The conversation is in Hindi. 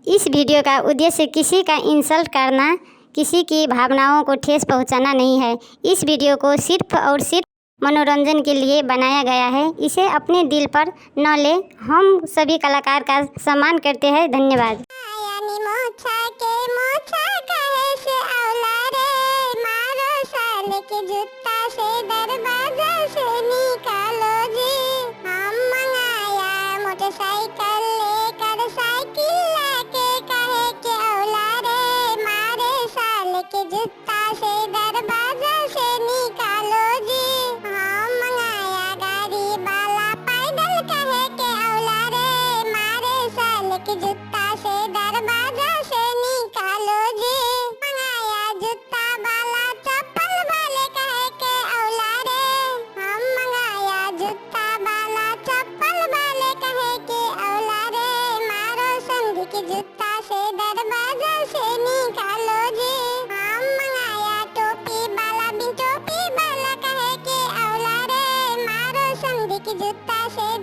इस वीडियो का उद्देश्य किसी का इंसल्ट करना, किसी की भावनाओं को ठेस पहुंचाना नहीं है। इस वीडियो को सिर्फ और सिर्फ मनोरंजन के लिए बनाया गया है। इसे अपने दिल पर न ले। हम सभी कलाकार का सम्मान करते हैं। धन्यवाद। जूता से दरवाजा से निकालो जी। हम मंगाया टोपी वाला बिन टोपी वाला कहे के औला रे मारो संधि की जूता से